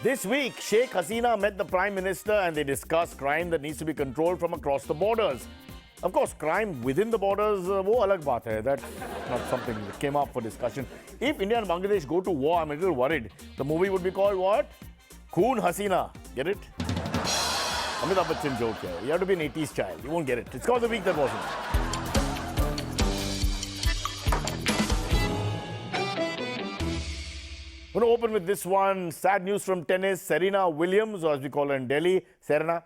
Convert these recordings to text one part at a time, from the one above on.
This week, Sheikh Hasina met the Prime Minister and they discussed crime that needs to be controlled from across the borders. Of course, crime within the borders, wo alag baat hai. That's not something that came up for discussion. If India and Bangladesh go to war, I'm a little worried. The movie would be called what? Khoon Hasina. Get it? Amitabh Bachchan joke here. You have to be an 80s child. You won't get it. It's called The Week That Wasn't. I'm going to open with this one. Sad news from tennis. Serena Williams, or as we call her in Delhi, Serena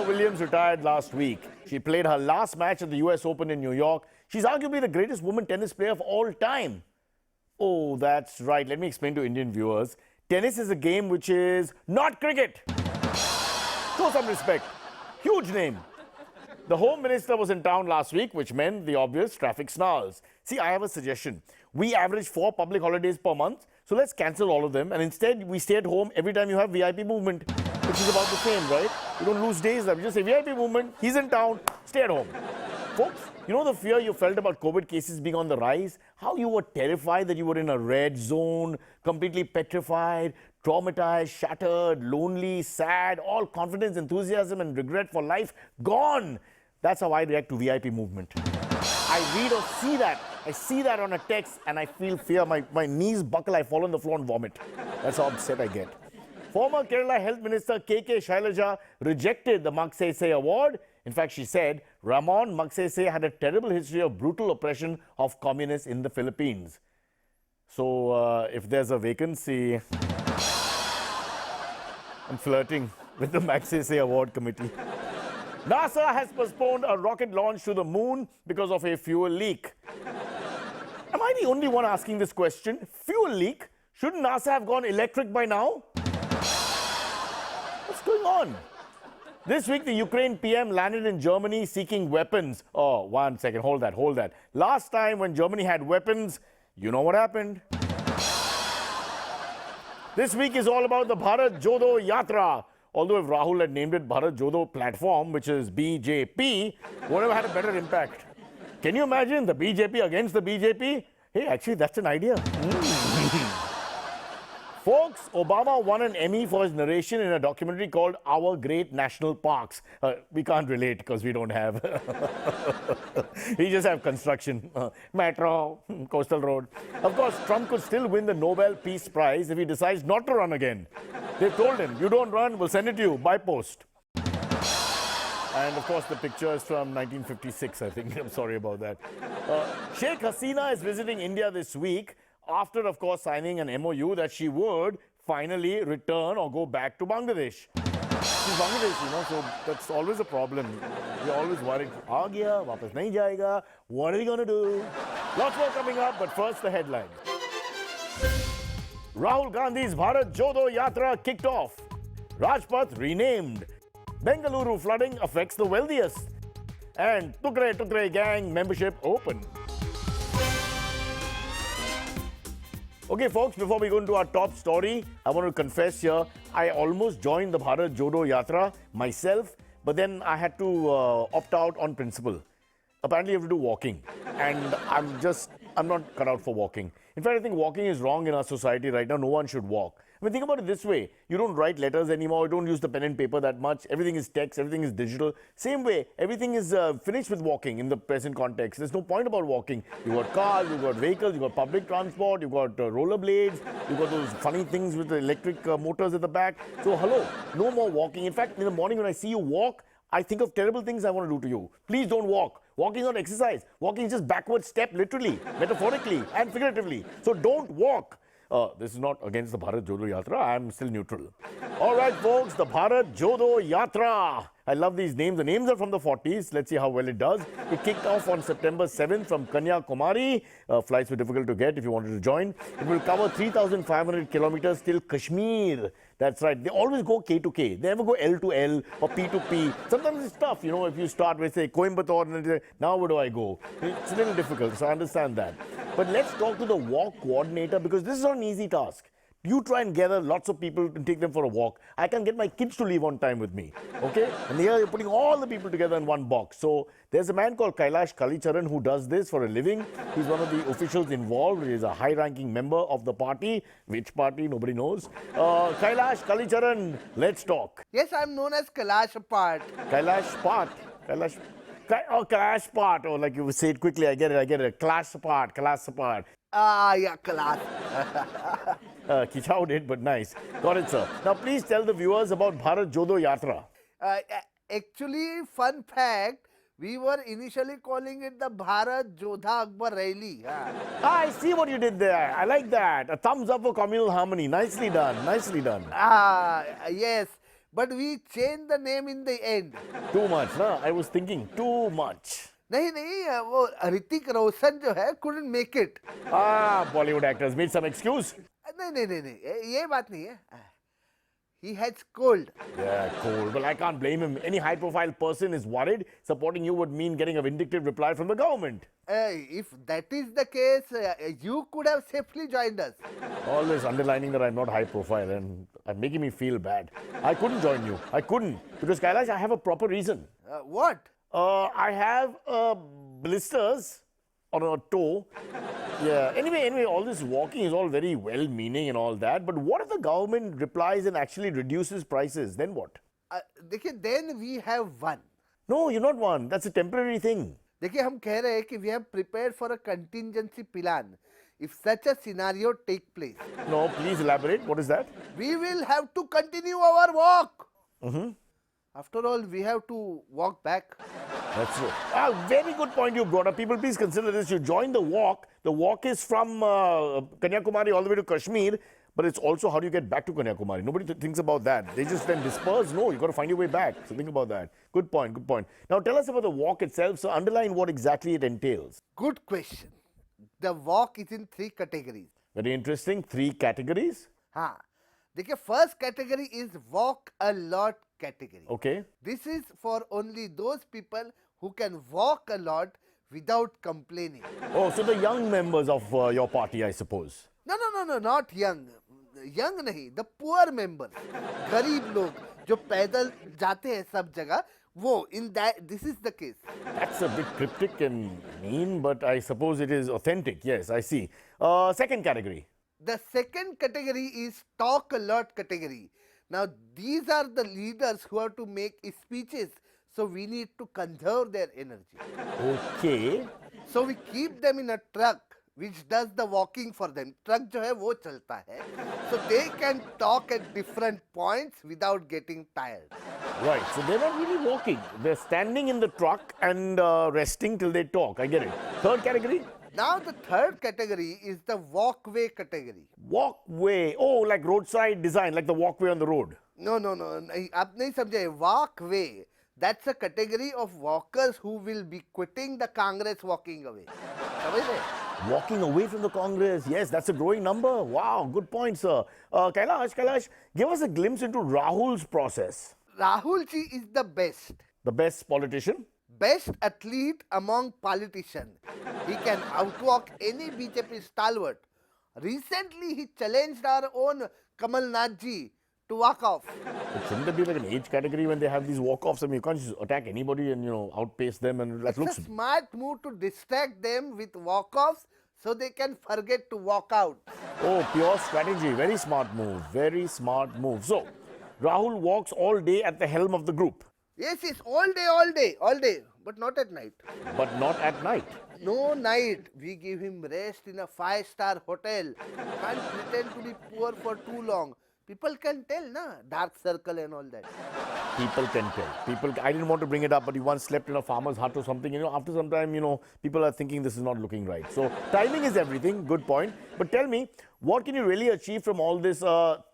Williams retired last week. She played her last match at the US Open in New York. She's arguably the greatest woman tennis player of all time. Oh, that's right. Let me explain to Indian viewers. Tennis is a game which is not cricket. Show some respect. Huge name. The Home Minister was in town last week, which meant the obvious traffic snarls. See, I have a suggestion. We average 4 public holidays per month. So let's cancel all of them and instead we stay at home every time you have VIP movement, which is about the same, right? You don't lose days. We just say VIP movement, he's in town, stay at home. Folks, you know the fear you felt about COVID cases being on the rise? How you were terrified that you were in a red zone, completely petrified, traumatized, shattered, lonely, sad, all confidence, enthusiasm and regret for life gone. That's how I react to VIP movement. I read or see that. I see that on a text and I feel fear. My knees buckle, I fall on the floor and vomit. That's how upset I get. Former Kerala Health Minister K.K. Shailaja rejected the Magsaysay Award. In fact, she said Ramon Magsaysay had a terrible history of brutal oppression of communists in the Philippines. So if there's a vacancy, I'm flirting with the Magsaysay Award committee. NASA has postponed a rocket launch to the moon because of a fuel leak. Am I the only one asking this question? Fuel leak? Shouldn't NASA have gone electric by now? What's going on? This week, the Ukraine PM landed in Germany seeking weapons. Oh, 1 second. Hold that. Last time when Germany had weapons, you know what happened. This week is all about the Bharat Jodo Yatra. Although if Rahul had named it Bharat Jodo Platform, which is BJP, would have had a better impact. Can you imagine the BJP against the BJP? Hey, actually, that's an idea. Folks, Obama won an Emmy for his narration in a documentary called Our Great National Parks. We can't relate because we don't have. We just have construction, metro, coastal road. Of course, Trump could still win the Nobel Peace Prize if he decides not to run again. They told him, you don't run, we'll send it to you by post. And of course, the picture is from 1956, I think. I'm sorry about that. Sheikh Hasina is visiting India this week after, of course, signing an MOU that she would finally return or go back to Bangladesh. She's Bangladesh, you know, so that's always a problem. We're always worried, aa gaya, wapas nahi jayega, what are we going to do? Lots more coming up, but first the headlines. Rahul Gandhi's Bharat Jodo Yatra kicked off. Rajpath Renamed. Bengaluru flooding affects the wealthiest. And Tukde Tukde gang membership open. Okay, folks, before we go into our top story, I want to confess here, I almost joined the Bharat Jodo Yatra myself, but then I had to opt out on principle. Apparently, you have to do walking. And I'm not cut out for walking. In fact, I think walking is wrong in our society right now. No one should walk. I mean, think about it this way. You don't write letters anymore. You don't use the pen and paper that much. Everything is text. Everything is digital. Same way, everything is finished with walking in the present context. There's no point about walking. You've got cars, you've got vehicles, you've got public transport, you've got rollerblades, you've got those funny things with the electric motors at the back. So, hello, no more walking. In fact, in the morning when I see you walk, I think of terrible things I want to do to you. Please don't walk. Walking is not exercise. Walking is just backward step, literally, metaphorically, and figuratively. So don't walk. This is not against the Bharat Jodo Yatra. I'm still neutral. All right, folks, the Bharat Jodo Yatra. I love these names. The names are from the 40s. Let's see how well it does. It kicked off on September 7th from Kanyakumari. Flights were difficult to get if you wanted to join. It will cover 3,500 kilometers till Kashmir. That's right. They always go K to K. They never go L to L or P to P. Sometimes it's tough, you know, if you start with, say, Coimbatore and then, now where do I go? It's a little difficult, so I understand that. But let's talk to the walk coordinator because this is not an easy task. You try and gather lots of people and take them for a walk. I can get my kids to leave on time with me. Okay? And here you're putting all the people together in one box. So there's a man called Kailash Kalicharan who does this for a living. He's one of the officials involved. He's a high-ranking member of the party. Which party? Nobody knows. Kailash Kalicharan, let's talk. Yes, I'm known as Kailash Path. Kailash Path. Kailash Path. Oh, like you say it quickly. I get it. Kailash Path. Kailash Path. Yeah, Kailash. Kichowed it, but nice. Got it, sir. Now, please tell the viewers about Bharat Jodo Yatra. Actually, fun fact, we were initially calling it the Bharat Jodo Akbar Rally. I see what you did there. I like that. A thumbs up for communal harmony. Nicely done. Nicely done. Yes. But we changed the name in the end. Too much, no? I was thinking too much. नहीं वो ऋतिक रोशन जो है couldn't make it. Bollywood actors made some excuse. नहीं ये बात नहीं है. He has cold. Yeah, cold. Well, I can't blame him. Any high-profile person is worried. Supporting you would mean getting a vindictive reply from the government. If that is the case, you could have safely joined us. Always underlining that I'm not high-profile and making me feel bad. I couldn't join you. I couldn't. Because, Kailash, I have a proper reason. What? I have blisters on a toe. Yeah. Anyway, all this walking is all very well-meaning and all that. But what if the government replies and actually reduces prices? Then what? Then we have won. No, you're not one. That's a temporary thing. देखिए हम कह रहे हैं कि we have prepared for a contingency plan if such a scenario take place. No, please elaborate. What is that? We will have to continue our walk. After all, we have to walk back. That's true. Very good point you brought up. People, please consider this. You join the walk. The walk is from Kanyakumari all the way to Kashmir. But it's also how do you get back to Kanyakumari. Nobody thinks about that. They just then disperse. No, you've got to find your way back. So think about that. Good point, good point. Now tell us about the walk itself. So underline what exactly it entails. Good question. The walk is in 3 categories. Very interesting. 3 categories. देखिए first category is walk a lot category. Okay. This is for only those people who can walk a lot without complaining. Oh, so the young members of your party, I suppose. No, not young. Young नहीं, the poor members. गरीब लोग जो पैदल जाते हैं सब जगह, वो in that this is the case. That's a bit cryptic and mean, but I suppose it is authentic. Yes, I see. Second category. The second category is talk a lot category. Now these are the leaders who have to make speeches, so we need to conserve their energy. Okay. So we keep them in a truck which does the walking for them. Truck जो है वो चलता है, so they can talk at different points without getting tired. Right, so they're not really walking. They're standing in the truck and resting till they talk. I get it. Third category? Now the third category is the walkway category. Walkway. Oh, like roadside design, like the walkway on the road. No, आप नहीं समझे. Walkway. That's a category of walkers who will be quitting the Congress walking away. समझ रहे? Walking away from the Congress. Yes, that's a growing number. Wow, good point, sir. Kailash, give us a glimpse into Rahul's process. Rahul ji is the best. The best politician? Best athlete among politicians. He can outwalk any BJP stalwart. Recently, he challenged our own Kamal Nath ji to walk off. But shouldn't there be like an age category when they have these walk-offs? I mean, you can't just attack anybody and, outpace them and that looks... It's a smart move to distract them with walk-offs so they can forget to walk out. Oh, pure strategy. Very smart move. Very smart move. So, Rahul walks all day at the helm of the group. Yes, all day. But not at night. But not at night. No night. We give him rest in a 5-star hotel. Can't pretend to be poor for too long. People can tell, na? Dark circle and all that. People can tell. I didn't want to bring it up, but you once slept in a farmer's hut or something. After some time, people are thinking this is not looking right. So, timing is everything. Good point. But tell me, what can you really achieve from all this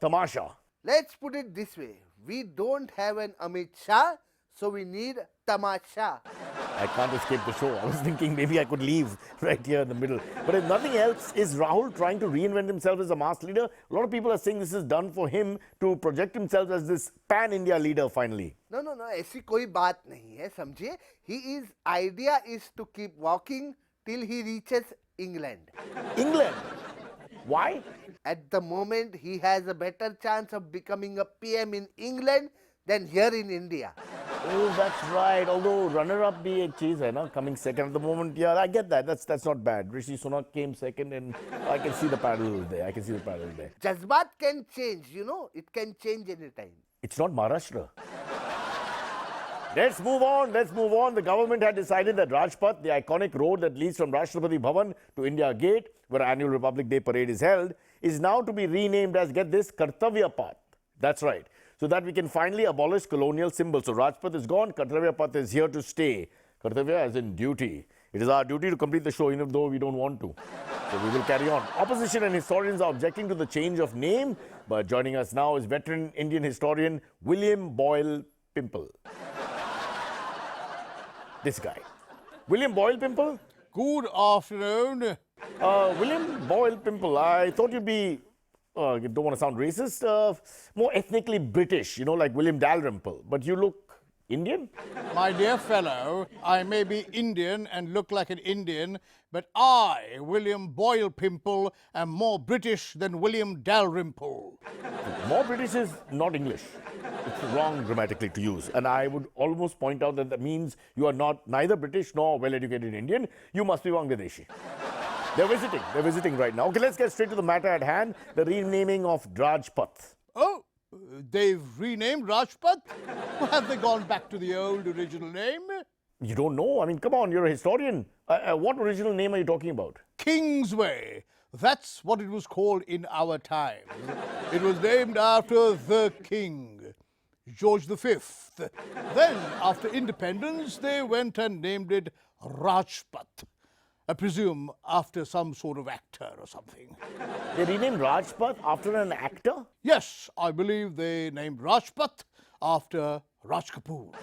tamasha? Let's put it this way. We don't have an Amit Shah, so we need tamasha. I can't escape the show. I was thinking maybe I could leave right here in the middle. But if nothing else, is Rahul trying to reinvent himself as a mass leader? A lot of people are saying this is done for him to project himself as this pan-India leader finally. No, ऐसी कोई बात नहीं है, समझिए. His idea is to keep walking till he reaches England. England? Why? At the moment, he has a better chance of becoming a PM in England than here in India. Oh, that's right. Although runner-up be a cheese, hai na? Coming second at the moment. Yeah, I get that. That's not bad. Rishi Sunak came second, and I can see the parallel there. Jazbat can change, it can change anytime. It's not Maharashtra. Let's move on. The government had decided that Rajpath, the iconic road that leads from Rashtrapati Bhavan to India Gate, where annual Republic Day parade is held, is now to be renamed as, get this, Kartavyah Path. That's right. So that we can finally abolish colonial symbols. So Rajpath is gone, Kartavyah Path is here to stay. Kartavya as in duty. It is our duty to complete the show even though we don't want to. So we will carry on. Opposition and historians are objecting to the change of name. But joining us now is veteran Indian historian William Boyle Pimple. This guy. William Boyle Pimple? Good afternoon. William Boyle Pimple, I thought you'd be, you don't want to sound racist, more ethnically British, like William Dalrymple. But you look Indian? My dear fellow, I may be Indian and look like an Indian, but I, William Boyle Pimple, am more British than William Dalrymple. More British is not English. It's wrong grammatically to use. And I would almost point out that means you are neither British nor well-educated Indian. You must be Bangladeshi. They're visiting right now. Okay, let's get straight to the matter at hand, the renaming of Rajpath. Oh, they've renamed Rajpath? Have they gone back to the old original name? You don't know? I mean, come on, you're a historian. What original name are you talking about? Kingsway. That's what it was called in our times. It was named after the king, George V. Then, after independence, they went and named it Rajpath. I presume after some sort of actor or something. They renamed Rajpath after an actor? Yes, I believe they named Rajpath after Raj Kapoor.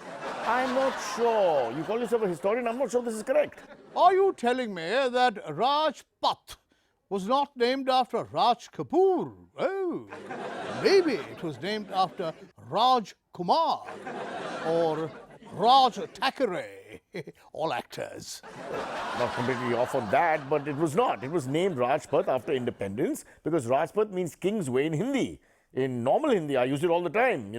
I'm not sure. You call yourself a historian? I'm not sure this is correct. Are you telling me that Rajpath was not named after Raj Kapoor? Oh, maybe it was named after Raj Kumar or Raj Thackeray. All actors. Not completely off on that, but it was not. It was named Rajpath after independence because Rajpath means Kingsway in Hindi. In normal Hindi, I use it all the time,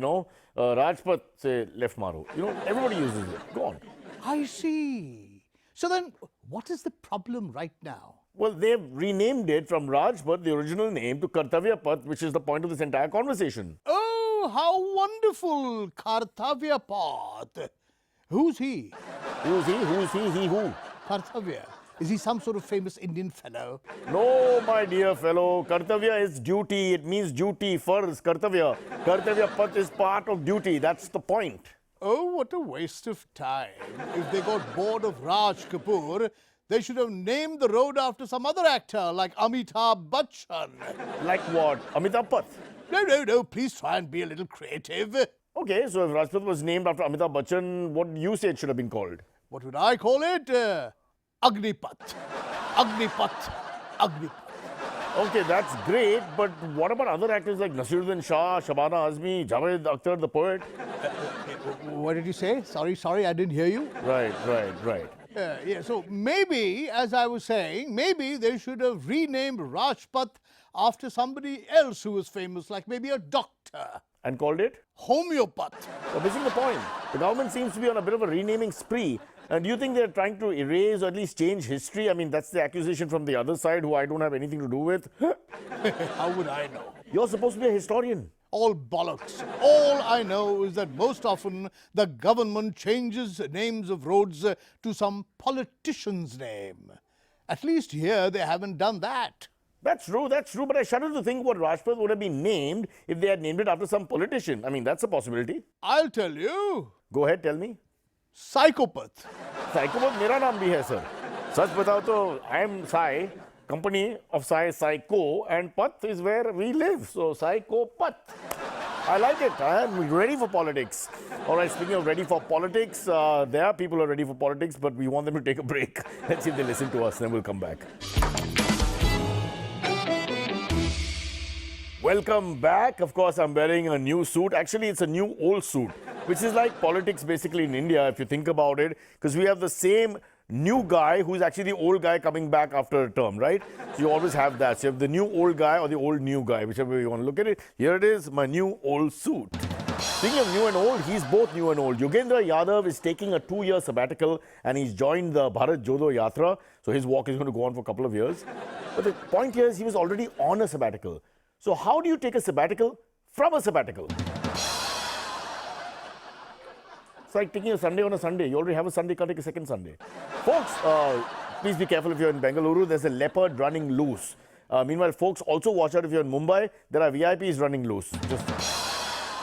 Rajpath, say, left maro. Everybody uses it. Go on. I see. So then, what is the problem right now? Well, they've renamed it from Rajpath, the original name, to Kartavyah Path, which is the point of this entire conversation. Oh, how wonderful! Kartavyah Path. Who's he? Who's he? Who's he? He who? Kartavyah. Is he some sort of famous Indian fellow? No, my dear fellow. Kartavya is duty. It means duty first. Kartavya. Kartavya Path is part of duty. That's the point. Oh, what a waste of time. If they got bored of Raj Kapoor, they should have named the road after some other actor like Amitabh Bachchan. Like what? Amitabh Path? No. Please try and be a little creative. Okay, so if Rajpath was named after Amitabh Bachchan, what do you say it should have been called? What would I call it? Agnipath. Agnipath. Agnipath. Okay, that's great, but what about other actors like Nasiruddin Shah, Shabana Azmi, Javed Akhtar, the poet? What did you say? Sorry, I didn't hear you. Right. So maybe, as I was saying, maybe they should have renamed Rajpath after somebody else who was famous, like maybe a doctor. And called it? Homeopath. You're missing the point. The government seems to be on a bit of a renaming spree. And do you think they're trying to erase or at least change history? I mean, that's the accusation from the other side, who I don't have anything to do with. How would I know? You're supposed to be a historian. All bollocks. All I know is that most often the government changes names of roads to some politician's name. At least here they haven't done that. That's true, but I shudder to think what Rajpath would have been named if they had named it after some politician. I mean, that's a possibility. I'll tell you. Go ahead, tell me. Psychopath. Psychopath मेरा नाम भी है sir. सच बताओ तो I am Sai, company of Sai Psycho, and Path is where we live. So Psychopath. I like it. I am ready for politics. All right, speaking of ready for politics, there are people who are ready for politics, but we want them to take a break. Let's see if they listen to us, then we'll come back. Welcome back. Of course, I'm wearing a new suit. Actually, it's a new old suit, which is like politics basically in India, if you think about it, because we have the same new guy who's actually the old guy coming back after a term, right? So you always have that. So you have the new old guy or the old new guy, whichever way you want to look at it. Here it is, my new old suit. Speaking of new and old, he's both new and old. Yogendra Yadav is taking a 2-year sabbatical and he's joined the Bharat Jodo Yatra. So his walk is going to go on for a couple of years. But the point here is he was already on a sabbatical. So how do you take a sabbatical from a sabbatical? It's like taking a Sunday on a Sunday. You already have a Sunday, can't take a second Sunday. Folks, please be careful if you're in Bengaluru. There's a leopard running loose. Meanwhile, folks, also watch out if you're in Mumbai. There are VIPs running loose. Just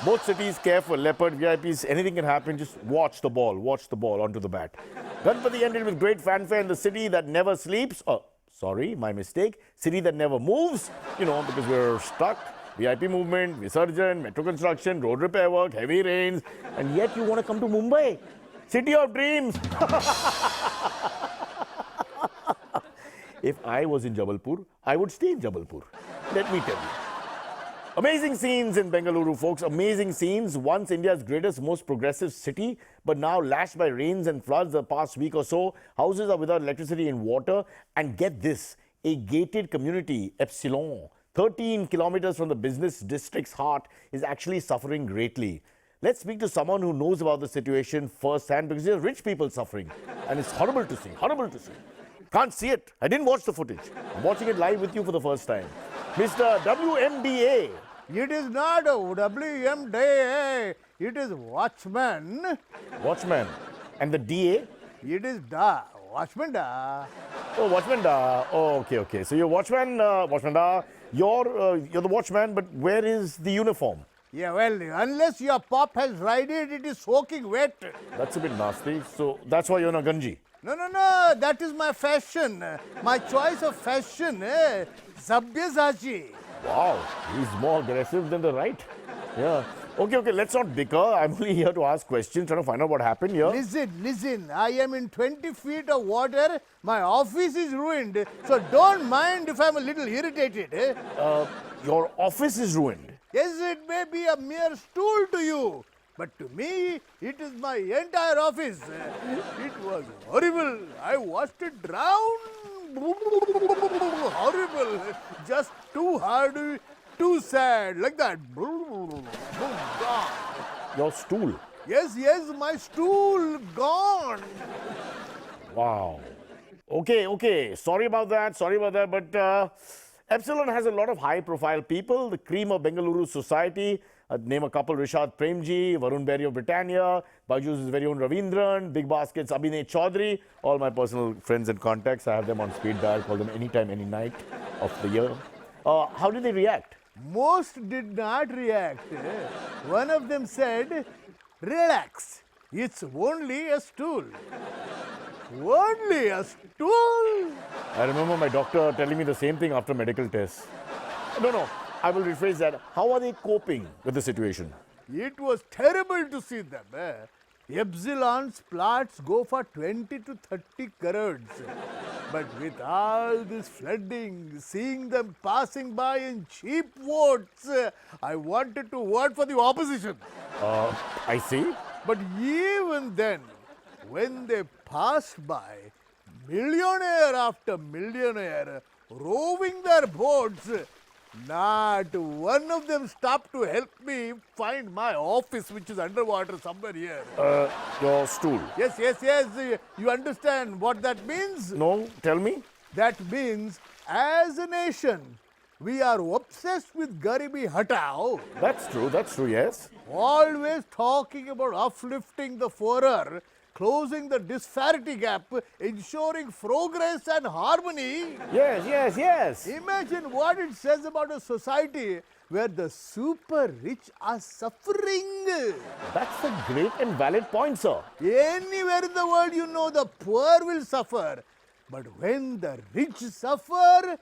both cities, careful. Leopard, VIPs, anything can happen. Just watch the ball. Watch the ball onto the bat. Ganpati ended with great fanfare in the city that never sleeps. Oh, sorry, my mistake. City that never moves. You know, because we're stuck. VIP movement, Visarjan, metro construction, road repair work, heavy rains, and yet you want to come to Mumbai. City of dreams. If I was in Jabalpur, I would stay in Jabalpur. Let me tell you. Amazing scenes in Bengaluru, folks. Amazing scenes. Once India's greatest, most progressive city, but now lashed by rains and floods the past week or so. Houses are without electricity and water. And get this, a gated community, Epsilon, 13 kilometers from the business district's heart, is actually suffering greatly. Let's speak to someone who knows about the situation firsthand, because there are rich people suffering. And it's horrible to see, horrible to see. Can't see it. I didn't watch the footage. I'm watching it live with you for the first time. Mr. WMDA. It is not a WMDA, it is watchman. Watchman. And the DA? It is da, watchman da. Oh, watchman da. Oh, okay. So you're watchman, watchman da. You're the watchman, but where is the uniform? Yeah, well, unless your pop has dried it, it is soaking wet. That's a bit nasty. So that's why you're in a ganji. No, that is my fashion. My choice of fashion, Sabyasachi. Wow, he's more aggressive than the right. Yeah. Okay, let's not bicker. I'm only here to ask questions, trying to find out what happened here. Listen, I am in 20 feet of water. My office is ruined. So don't mind if I'm a little irritated. Your office is ruined. Yes, it may be a mere stool to you. But to me, it is my entire office. It was horrible. I watched it drown. Horrible. Just too hard, too sad. Like that. Your stool. Yes, my stool gone. Wow. Okay. Sorry about that. But Epsilon has a lot of high-profile people. The cream of Bengaluru society. Name a couple: Rishad Premji, Varun Berry of Britannia, Baju's very own Ravindran, Big Basket's Abhinay Chaudhary. All my personal friends and contacts. I have them on speed dial. Call them anytime, any night of the year. How did they react? Most did not react. One of them said, "Relax, it's only a stool." Only a stool? I remember my doctor telling me the same thing after medical tests. No, I will rephrase that. How are they coping with the situation? It was terrible to see them. Epsilon's plots go for 20 to 30 crores. But with all this flooding, seeing them passing by in cheap votes, I wanted to vote for the opposition. I see. But even then, when they passed by, millionaire after millionaire, rowing their boats, not one of them stopped to help me find my office, which is underwater somewhere here. Your stool. Yes. You understand what that means? No, tell me. That means, as a nation, we are obsessed with Garibi Hatao. That's true, yes. Always talking about uplifting the poorer, closing the disparity gap, ensuring progress and harmony. Yes. Imagine what it says about a society where the super rich are suffering. That's a great and valid point, sir. Anywhere in the world, you know, the poor will suffer. But when the rich suffer,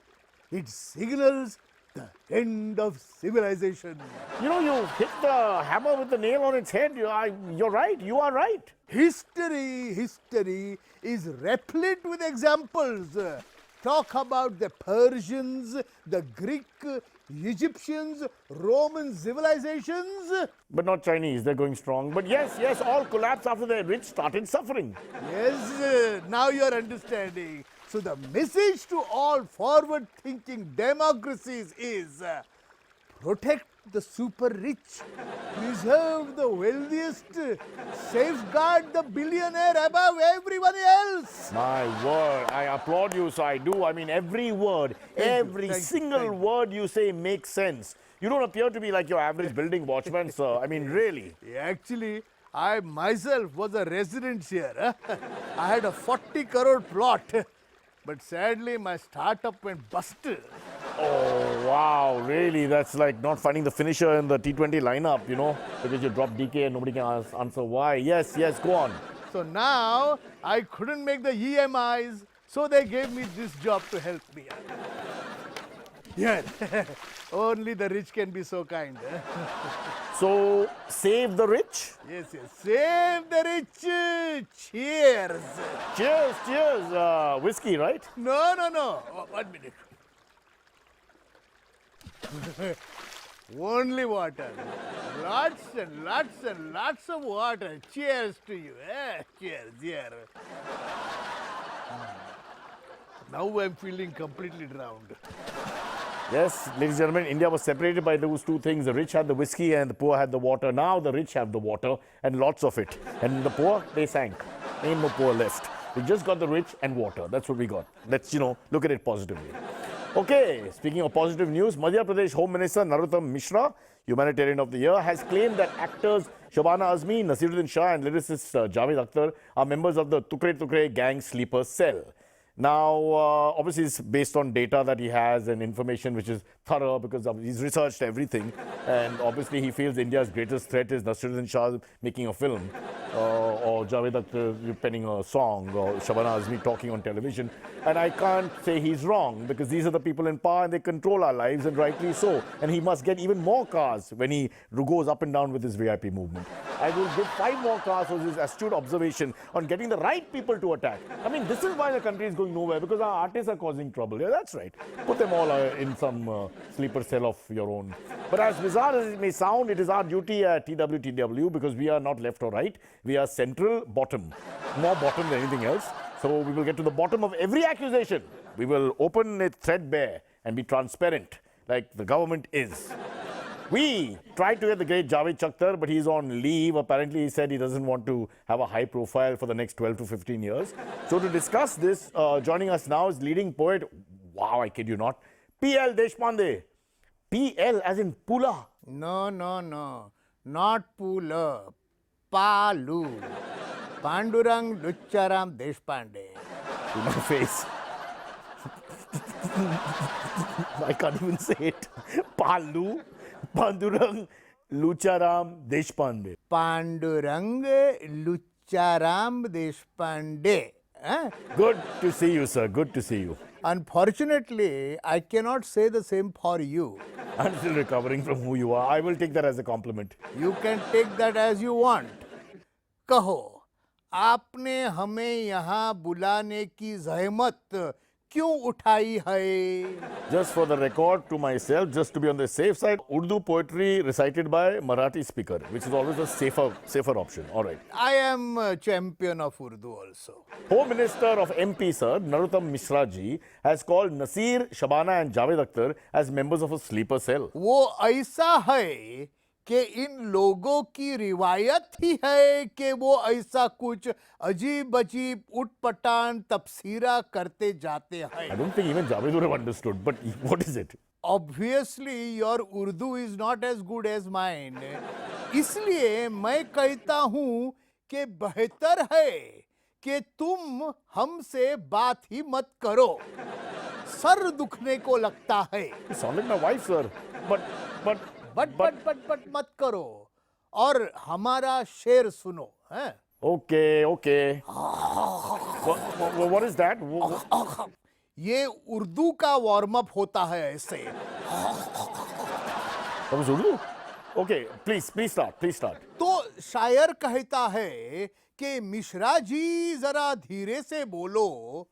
it signals the end of civilization. You know, you hit the hammer with the nail on its head. You're right. You are right. History is replete with examples. talk about the Persians, the Greek, Egyptians, Roman civilizations. But not Chinese, they're going strong. But yes, all collapsed after the rich started suffering. Yes, now you're understanding. So the message to all forward-thinking democracies is protect the super rich, preserve the wealthiest, safeguard the billionaire above everyone else. My word, I applaud you, so I do. I mean, every word, every single word you say makes sense. You don't appear to be like your average building watchman, sir. I mean, really. Actually, I myself was a resident here. I had a 40 crore plot. But sadly, my startup went bust. Oh, wow, really? That's like not finding the finisher in the T20 lineup, you know, because you dropped DK and nobody can answer why. Yes, go on. So now, I couldn't make the EMIs, so they gave me this job to help me out. Yeah, only the rich can be so kind. So, save the rich? Yes, save the rich. Cheers. Cheers. Whiskey, right? No. Oh, 1 minute. Only water. Lots and lots of water. Cheers to you. Cheers. Now I'm feeling completely drowned. Yes, ladies and gentlemen, India was separated by those two things. The rich had the whiskey and the poor had the water. Now the rich have the water and lots of it. And the poor, they sank. Ain't no poor left. We just got the rich and water. That's what we got. Let's, look at it positively. Okay, speaking of positive news, Madhya Pradesh Home Minister Narottam Mishra, Humanitarian of the Year, has claimed that actors Shabana Azmi, Nasiruddin Shah and lyricist Javed Akhtar are members of the Tukde Tukde gang sleeper cell. Now, obviously, it's based on data that he has and information which is thorough because he's researched everything. And obviously, he feels India's greatest threat is Nasiruddin Shah making a film or Javed Akhtar penning a song or Shabana Azmi talking on television. And I can't say he's wrong because these are the people in power and they control our lives, and rightly so. And he must get even more cars when he goes up and down with his VIP movement. I will give 5 more cars for his astute observation on getting the right people to attack. I mean, this is why the country is going nowhere, because our artists are causing trouble. Yeah, that's right. Put them all in some sleeper cell of your own. But as bizarre as it may sound, it is our duty at TWTW, because we are not left or right. We are central bottom. More bottom than anything else. So we will get to the bottom of every accusation. We will open it threadbare and be transparent, like the government is. We tried to get the great Javed Akhtar, but he's on leave. Apparently, he said he doesn't want to have a high profile for the next 12 to 15 years. So to discuss this, joining us now is leading poet, wow, I kid you not, P.L. Deshpande. P.L. as in Pula. No. Not Pula. Palu. Pandurang Lucharam Deshpande. To my face. I can't even say it. Palu. Pandurang Lucharam Deshpande. Pandurang Lucharam Deshpande. Good to see you, sir. Good to see you. Unfortunately, I cannot say the same for you. I'm still recovering from who you are. I will take that as a compliment. You can take that as you want. कहो, आपने हमें यहाँ बुलाने की ज़हमत क्यों उठाई है? Just for the record, to myself, just to be on the safe side, Urdu poetry recited by Marathi speaker, which is always a safer option. All right. I am a champion of Urdu also. Home Minister of MP, sir, Narottam Mishra ji, has called Nasir, Shabana and Javed Akhtar as members of a sleeper cell. वो ऐसा है कि इन लोगों की रिवायत ही है कि वो ऐसा कुछ अजीब अजीब उटपटांग तफसीरा करते जाते हैं. I don't think even Javed would have understood, but what is it? Obviously, your Urdu is not as good as mine. इसलिए मैं कहता हूँ कि बेहतर है कि तुम हमसे बात ही मत करो. सर दुखने को लगता है. You sound like my wife, sir. But मत करो और हमारा शेर सुनो. हैं? Okay. What is that? ये उर्दू का वार्म अप होता है ऐसे. That was Urdu? Okay, please start. तो शायर कहता है के मिश्रा जी जरा धीरे से बोलो,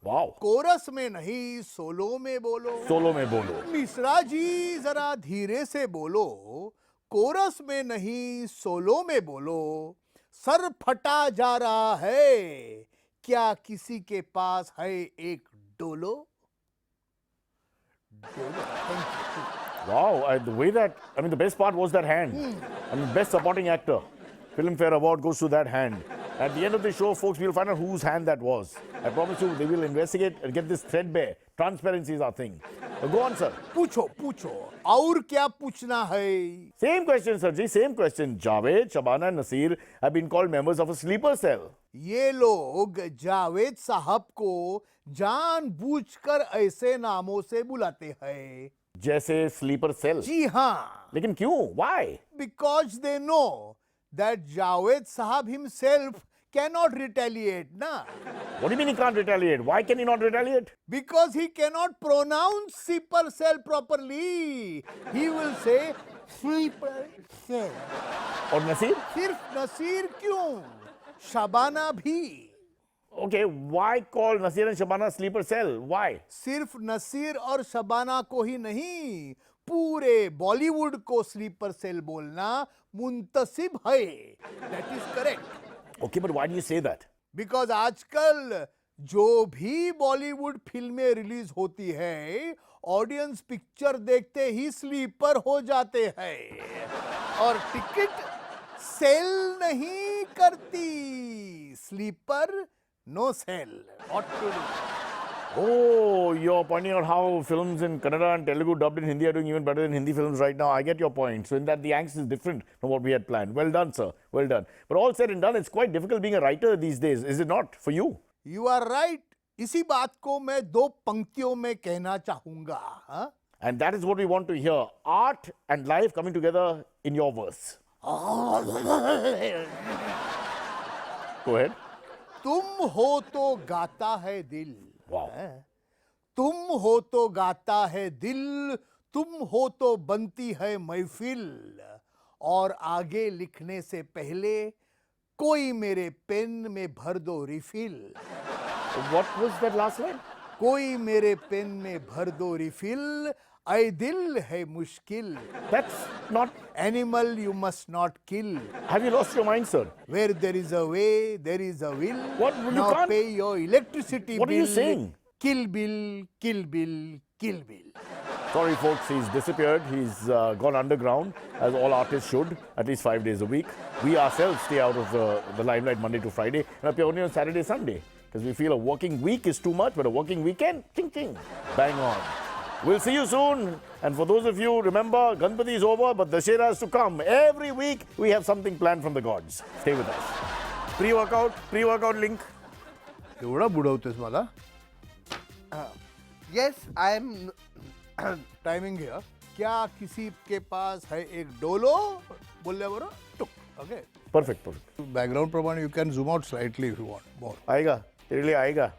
Wow. कोरस में नहीं सोलो में बोलो। Solo में बोलो. मिश्रा जी जरा धीरे से बोलो, कोरस में नहीं सोलो में बोलो। सर फटा जा रहा है, क्या किसी के पास है एक Dolo? Wow, the way that, I mean, the best part was that hand. I mean, best supporting actor. Filmfare Award goes to that hand. At the end of the show, folks, we'll find out whose hand that was. I promise you, they will investigate and get this threadbare. Transparency is our thing. So go on, sir. पूछो पूछो, और क्या पूछना है? Same question, sir ji, same question. Javed, Shabana, Nasir have been called members of a sleeper cell. ये लोग जावेद साहब को जानबूझकर ऐसे नामों से बुलाते हैं। जैसे sleeper cell. जी हाँ, लेकिन क्यों? Why? because they know that Javed Sahab himself cannot retaliate, na? What do you mean he can't retaliate? Why can he not retaliate? Because he cannot pronounce sleeper cell properly. He will say sleeper cell. Or Nasir? सिर्फ नसीर क्यों? शबाना भी। Okay, why call Nasir and Shabana sleeper cell? Why? सिर्फ नसीर और शबाना को ही नहीं, पूरे बॉलीवुड को sleeper cell बोलना मुंतसिब है। That is correct. Okay, but why do you say that? Because आजकल जो भी बॉलीवुड फिल्में रिलीज होती है, ऑडियंस पिक्चर देखते ही स्लीपर हो जाते हैं और टिकट सेल नहीं करती। Sleeper no sale. What to do? Oh, you're pointing out how films in Kannada and Telugu dubbed in Hindi are doing even better than Hindi films right now. I get your point. So in that the angst is different from what we had planned. Well done, sir. Well done. But all said and done, it's quite difficult being a writer these days, is it not? For you? You are right. इसी बात को मैं दो पंक्तियों में कहना चाहूंगा। हाँ? And that is what we want to hear. Art and life coming together in your verse. Go ahead. तुम हो तो गाता है दिल। Wow. तुम हो तो गाता है दिल, तुम हो तो बनती है महफिल, और आगे लिखने से पहले कोई मेरे पेन में भर दो refill. What was that last line? कोई मेरे पेन में भर दो रिफिल, ऐ दिल है मुश्किल। That's not... Animal you must not kill. Have you lost your mind, sir? Where there is a way, there is a will. What? You Now can't- pay your electricity What are bill. you saying? Kill Bill, kill Bill, kill Bill. Sorry, folks, he's disappeared. He's gone underground, as all artists should, at least 5 days a week. We ourselves stay out of the limelight Monday to Friday and appear only on Saturday, Sunday, because we feel a working week is too much, but a working weekend, ching ching, bang on. We'll see you soon. And for those of you, remember, Ganpati is over, but Dashera is to come. Every week, we have something planned from the gods. Stay with us. Pre-workout link. एवढा बुडवतोस मला? Yes, I am. Timing है। क्या किसी के पास है एक Dolo? बोलल्या बरं? टुक. Okay. Perfect. Background प्रमाणे you can zoom out slightly if you want more. आएगा तेरे लिए आएगा